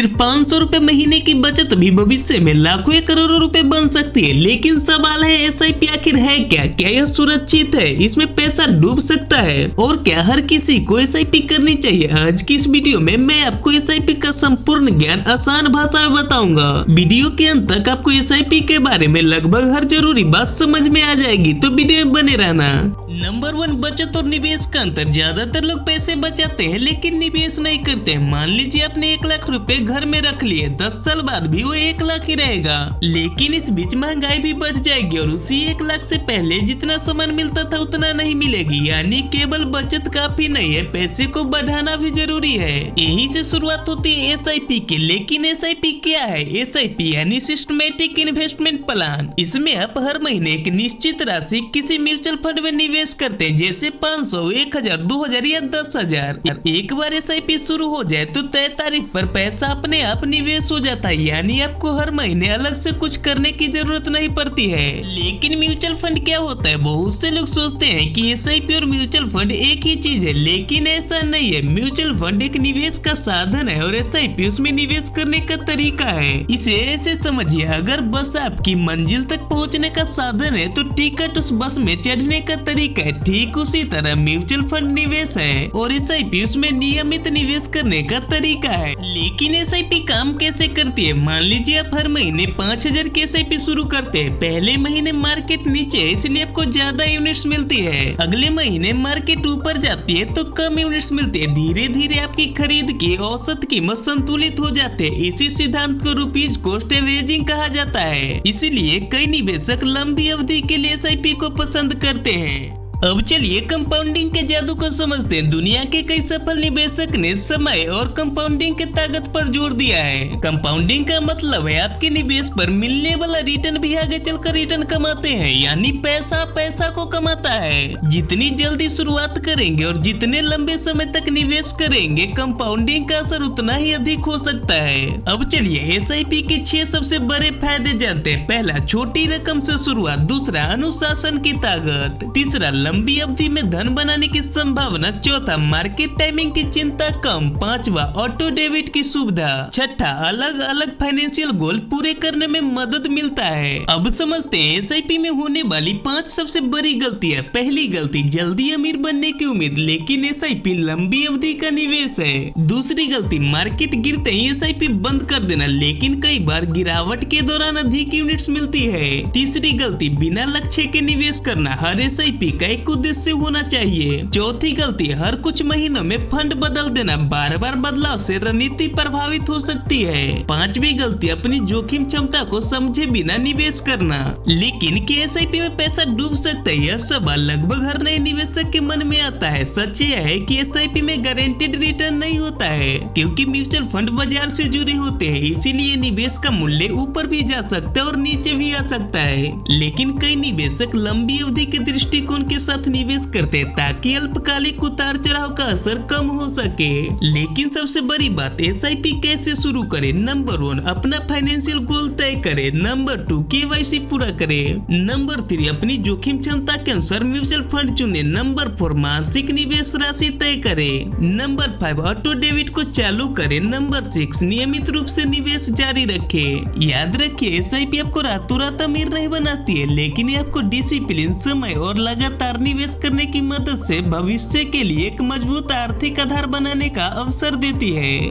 सिर्फ 500 रुपए महीने की बचत भी भविष्य में लाखों या करोड़ों रुपए बन सकती है। लेकिन सवाल है, एसआईपी आखिर है क्या? क्या यह सुरक्षित है? इसमें पैसा डूब सकता है? और क्या हर किसी को एसआईपी करनी चाहिए? आज की इस वीडियो में मैं आपको एसआईपी का संपूर्ण ज्ञान आसान भाषा में बताऊंगा। वीडियो के अंत तक आपको एसआईपी के बारे में लगभग हर जरूरी बात समझ में आ जाएगी, तो वीडियो में बने रहना। नंबर 1, बचत और निवेश का अंतर। ज्यादातर लोग पैसे बचाते हैं लेकिन निवेश नहीं करते। मान लीजिए आपने 1 लाख रुपए घर में रख लिए, 10 साल बाद भी वो 1 लाख ही रहेगा। लेकिन इस बीच महंगाई भी बढ़ जाएगी और उसी 1 लाख से पहले जितना सामान मिलता था उतना नहीं मिलेगी। यानी केवल बचत काफी नहीं है, पैसे को बढ़ाना भी जरूरी है। यही से शुरुआत होती है एसआईपी की। लेकिन एसआईपी क्या है? एसआईपी यानी सिस्टमेटिक इन्वेस्टमेंट प्लान। इसमें आप हर महीने एक निश्चित राशि किसी म्यूचुअल फंड में निवेश करते हैं, जैसे 500, 1000, 2000 या 10,000। एक बार एसआईपी शुरू हो जाए तो तय तारीख पर पैसा अपने आप निवेश हो जाता है। यानी आपको हर महीने अलग से कुछ करने की जरूरत नहीं पड़ती है। लेकिन म्यूचुअल फंड क्या होता है? बहुत से लोग सोचते हैं कि एसआईपी और म्यूचुअल फंड एक ही चीज है, लेकिन ऐसा नहीं है। म्यूचुअल फंड एक निवेश का साधन है और एसआईपी उसमें निवेश करने का तरीका है। इसे ऐसे समझिए, अगर बस आपकी मंजिल तक पहुंचने का साधन है तो टिकट उस बस में चढ़ने का तरीका है। ठीक उसी तरह म्यूचुअल फंड निवेश है और एसआईपी उसमें नियमित निवेश करने का तरीका है। लेकिन एसआईपी काम कैसे करती है? मान लीजिए आप हर महीने 5000 की एसआईपी शुरू करते हैं। पहले महीने मार्केट नीचे है इसलिए आपको ज्यादा यूनिट्स मिलती है। अगले महीने मार्केट ऊपर जाती है तो कम यूनिट्स मिलती है। धीरे धीरे आपकी खरीद की औसत कीमत संतुलित हो जाती है। इसी सिद्धांत को रुपीज कॉस्ट एवरेजिंग कहा जाता है। इसीलिए कई निवेशक लंबी अवधि के लिए एसआईपी को पसंद करते हैं। अब चलिए कंपाउंडिंग के जादू को समझते हैं। दुनिया के कई सफल निवेशक ने समय और कंपाउंडिंग की ताकत पर जोर दिया है। कंपाउंडिंग का मतलब है आपके निवेश पर मिलने वाला रिटर्न भी आगे चलकर रिटर्न कमाते हैं। यानी पैसा पैसा को कमाता है। जितनी जल्दी शुरुआत करेंगे और जितने लंबे समय तक निवेश करेंगे, कंपाउंडिंग का असर उतना ही अधिक हो सकता है। अब चलिए एसआईपी के 6 सबसे बड़े फायदे जानते हैं। पहला, छोटी रकम से शुरुआत। दूसरा, अनुशासन की ताकत। तीसरा, लंबी अवधि में धन बनाने की संभावना। चौथा, मार्केट टाइमिंग की चिंता कम। पांचवा, ऑटो डेबिट की सुविधा। छठा, अलग अलग फाइनेंशियल गोल पूरे करने में मदद मिलता है। अब समझते हैं एसआईपी में होने वाली 5 सबसे बड़ी गलतियां। पहली गलती, जल्दी अमीर बनने की उम्मीद, लेकिन एसआईपी लंबी अवधि का निवेश है। दूसरी गलती, मार्केट गिरते ही एसआईपी बंद कर देना, लेकिन कई बार गिरावट के दौरान अधिक यूनिट्स मिलती है। तीसरी गलती, बिना लक्ष्य के निवेश करना। हर एसआईपी का एक उद्देश्य होना चाहिए। चौथी गलती, हर कुछ महीनों में फंड बदल देना। बार बार बदलाव से रणनीति प्रभावित हो सकती है। पांचवी गलती, अपनी जोखिम क्षमता को समझे बिना निवेश करना। लेकिन क्या एसआईपी में पैसा डूब सकता है? यह सवाल लगभग हर नए निवेशक के मन में आता है। सच यह है कि एसआईपी में गारंटीड रिटर्न नहीं होता है, क्योंकि म्यूचुअल फंड बाजार से जुड़े होते हैं। इसीलिए निवेश का मूल्य ऊपर भी जा सकता है और नीचे भी आ सकता है। लेकिन कई निवेशक लंबी अवधि के दृष्टिकोण के साथ निवेश करते हैं ताकि अल्पकालिक उतार चढ़ाव का असर कम हो सके। लेकिन सबसे बड़ी बात, एसआईपी कैसे शुरू करें? नंबर 1, अपना फाइनेंशियल गोल तय करें। नंबर 2, केवाईसी पूरा करें। नंबर 3, अपनी जोखिम क्षमता के अनुसार म्यूचुअल फंड चुने। नंबर 4, मासिक निवेश राशि तय करें। नंबर 5, ऑटो डेबिट को चालू करें। नंबर 6, नियमित रूप से निवेश जारी रखें। याद रखिए, एसआईपी आपको रातों रात अमीर नहीं बनाती है, लेकिन ये आपको डिसिप्लिन, समय और लगातार निवेश करने की मदद से भविष्य के लिए एक मजबूत आर्थिक आधार बनाने का अवसर देती है।